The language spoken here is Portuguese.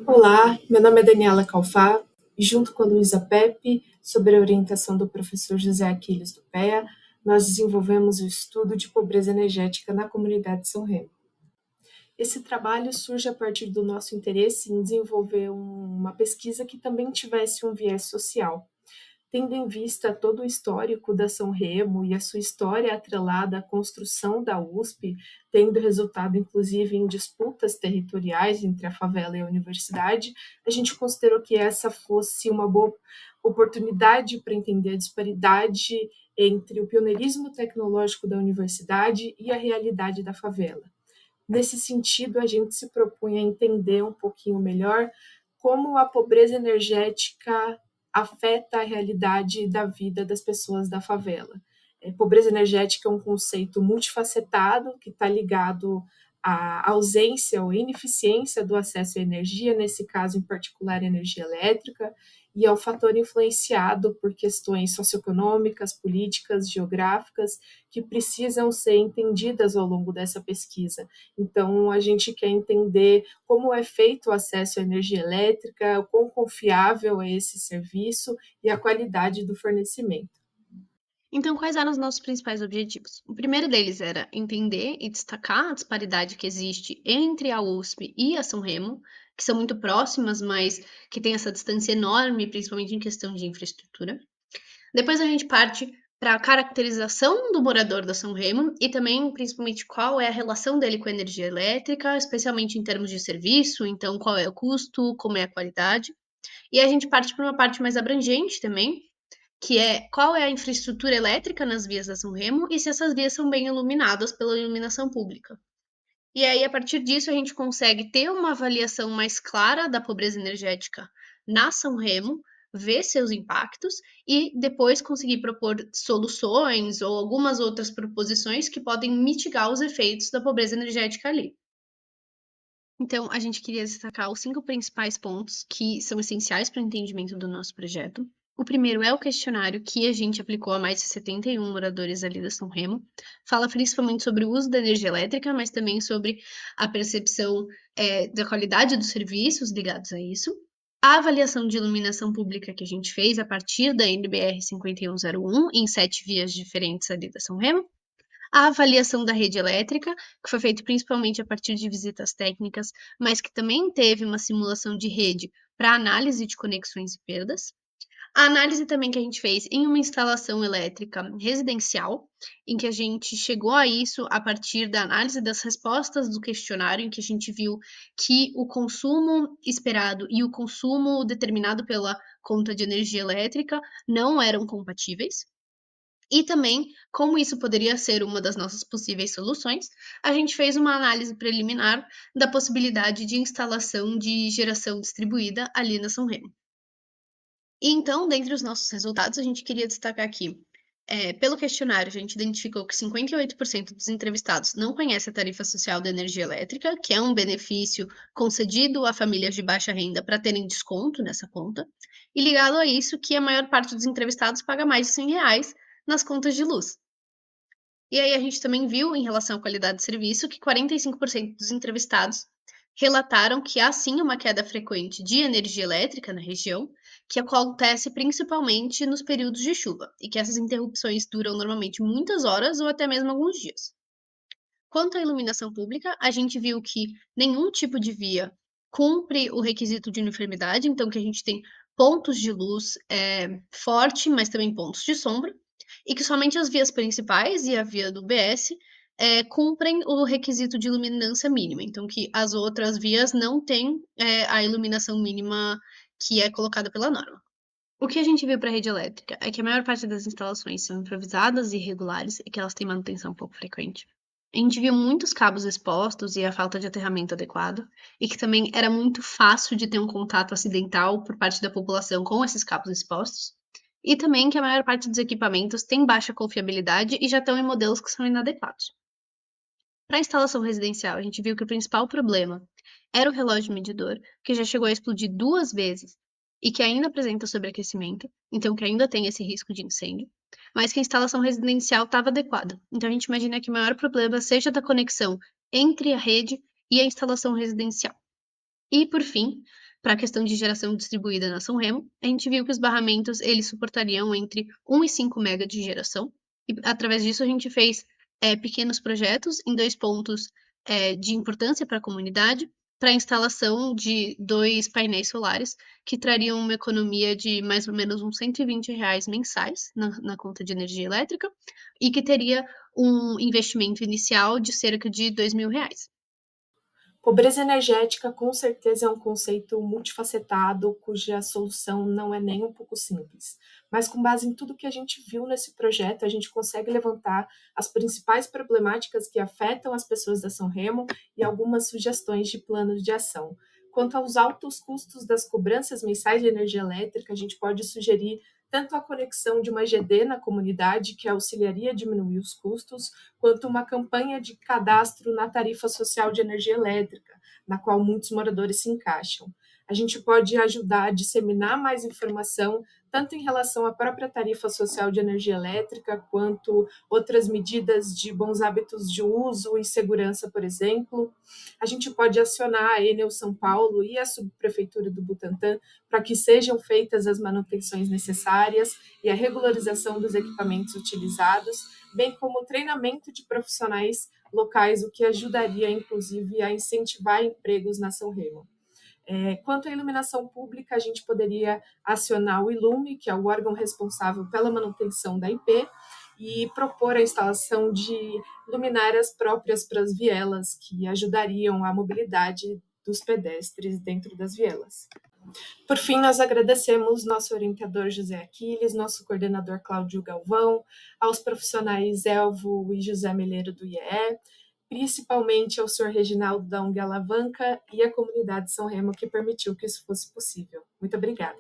Olá, meu nome é Daniela Calfá e junto com a Luísa Pepe, sob a orientação do professor José Aquiles do PEA, nós desenvolvemos o estudo de pobreza energética na comunidade de São Remo. Esse trabalho surge a partir do nosso interesse em desenvolver uma pesquisa que também tivesse um viés social, tendo em vista todo o histórico da São Remo e a sua história atrelada à construção da USP, tendo resultado inclusive em disputas territoriais entre a favela e a universidade, a gente considerou que essa fosse uma boa oportunidade para entender a disparidade entre o pioneirismo tecnológico da universidade e a realidade da favela. Nesse sentido, a gente se propunha a entender um pouquinho melhor como a pobreza energética afeta a realidade da vida das pessoas da favela. Pobreza energética é um conceito multifacetado que está ligado à ausência ou ineficiência do acesso à energia, nesse caso em particular energia elétrica, e é um fator influenciado por questões socioeconômicas, políticas, geográficas, que precisam ser entendidas ao longo dessa pesquisa. Então, a gente quer entender como é feito o acesso à energia elétrica, o quão confiável é esse serviço e a qualidade do fornecimento. Então, quais eram os nossos principais objetivos? O primeiro deles era entender e destacar a disparidade que existe entre a USP e a São Remo, que são muito próximas, mas que tem essa distância enorme, principalmente em questão de infraestrutura. Depois a gente parte para a caracterização do morador da São Remo e também, principalmente, qual é a relação dele com a energia elétrica, especialmente em termos de serviço, então qual é o custo, como é a qualidade. E a gente parte para uma parte mais abrangente também, que é qual é a infraestrutura elétrica nas vias da São Remo e se essas vias são bem iluminadas pela iluminação pública. E aí, a partir disso, a gente consegue ter uma avaliação mais clara da pobreza energética na São Remo, ver seus impactos e depois conseguir propor soluções ou algumas outras proposições que podem mitigar os efeitos da pobreza energética ali. Então, a gente queria destacar os 5 principais pontos que são essenciais para o entendimento do nosso projeto. O primeiro é o questionário que a gente aplicou a mais de 71 moradores ali da São Remo. Fala principalmente sobre o uso da energia elétrica, mas também sobre a percepção da qualidade dos serviços ligados a isso. A avaliação de iluminação pública que a gente fez a partir da NBR 5101 em 7 vias diferentes ali da São Remo. A avaliação da rede elétrica, que foi feita principalmente a partir de visitas técnicas, mas que também teve uma simulação de rede para análise de conexões e perdas. A análise também que a gente fez em uma instalação elétrica residencial, em que a gente chegou a isso a partir da análise das respostas do questionário, em que a gente viu que o consumo esperado e o consumo determinado pela conta de energia elétrica não eram compatíveis. E também, como isso poderia ser uma das nossas possíveis soluções, a gente fez uma análise preliminar da possibilidade de instalação de geração distribuída ali na São Remo. E então, dentre os nossos resultados, a gente queria destacar aqui. Pelo questionário, a gente identificou que 58% dos entrevistados não conhece a tarifa social da energia elétrica, que é um benefício concedido a famílias de baixa renda para terem desconto nessa conta. E ligado a isso, que a maior parte dos entrevistados paga mais de R$ 100 nas contas de luz. E aí a gente também viu, em relação à qualidade de serviço, que 45% dos entrevistados relataram que há sim uma queda frequente de energia elétrica na região, que acontece principalmente nos períodos de chuva, e que essas interrupções duram normalmente muitas horas ou até mesmo alguns dias. Quanto à iluminação pública, a gente viu que nenhum tipo de via cumpre o requisito de uniformidade, então que a gente tem pontos de luz forte, mas também pontos de sombra, e que somente as vias principais e a via do BS cumprem o requisito de iluminância mínima, então que as outras vias não têm a iluminação mínima que é colocada pela norma. O que a gente viu para a rede elétrica é que a maior parte das instalações são improvisadas e irregulares e que elas têm manutenção pouco frequente. A gente viu muitos cabos expostos e a falta de aterramento adequado, e que também era muito fácil de ter um contato acidental por parte da população com esses cabos expostos, e também que a maior parte dos equipamentos tem baixa confiabilidade e já estão em modelos que são inadequados. Para a instalação residencial, a gente viu que o principal problema era o relógio medidor, que já chegou a explodir 2 vezes e que ainda apresenta sobreaquecimento, então que ainda tem esse risco de incêndio, mas que a instalação residencial estava adequada. Então a gente imagina que o maior problema seja da conexão entre a rede e a instalação residencial. E, por fim, para a questão de geração distribuída na São Remo, a gente viu que os barramentos eles suportariam entre 1 e 5 mega de geração, e através disso a gente fez pequenos projetos em 2 pontos de importância para a comunidade, para a instalação de 2 painéis solares, que trariam uma economia de mais ou menos uns R$ 120 mensais na conta de energia elétrica, e que teria um investimento inicial de cerca de R$ 2.000. Pobreza energética, com certeza, é um conceito multifacetado, cuja solução não é nem um pouco simples. Mas, com base em tudo que a gente viu nesse projeto, a gente consegue levantar as principais problemáticas que afetam as pessoas da São Remo e algumas sugestões de planos de ação. Quanto aos altos custos das cobranças mensais de energia elétrica, a gente pode sugerir tanto a conexão de uma GD na comunidade, que auxiliaria a diminuir os custos, quanto uma campanha de cadastro na tarifa social de energia elétrica, na qual muitos moradores se encaixam. A gente pode ajudar a disseminar mais informação, tanto em relação à própria tarifa social de energia elétrica, quanto outras medidas de bons hábitos de uso e segurança, por exemplo. A gente pode acionar a Enel São Paulo e a Subprefeitura do Butantã para que sejam feitas as manutenções necessárias e a regularização dos equipamentos utilizados, bem como o treinamento de profissionais locais, o que ajudaria, inclusive, a incentivar empregos na São Remo. Quanto à iluminação pública, a gente poderia acionar o Ilume, que é o órgão responsável pela manutenção da IP, e propor a instalação de luminárias próprias para as vielas, que ajudariam a mobilidade dos pedestres dentro das vielas. Por fim, nós agradecemos nosso orientador José Aquiles, nosso coordenador Cláudio Galvão, aos profissionais Elvo e José Meleiro do IEE, principalmente ao senhor Reginaldo da ONG Alavanca e à comunidade São Remo que permitiu que isso fosse possível. Muito obrigada.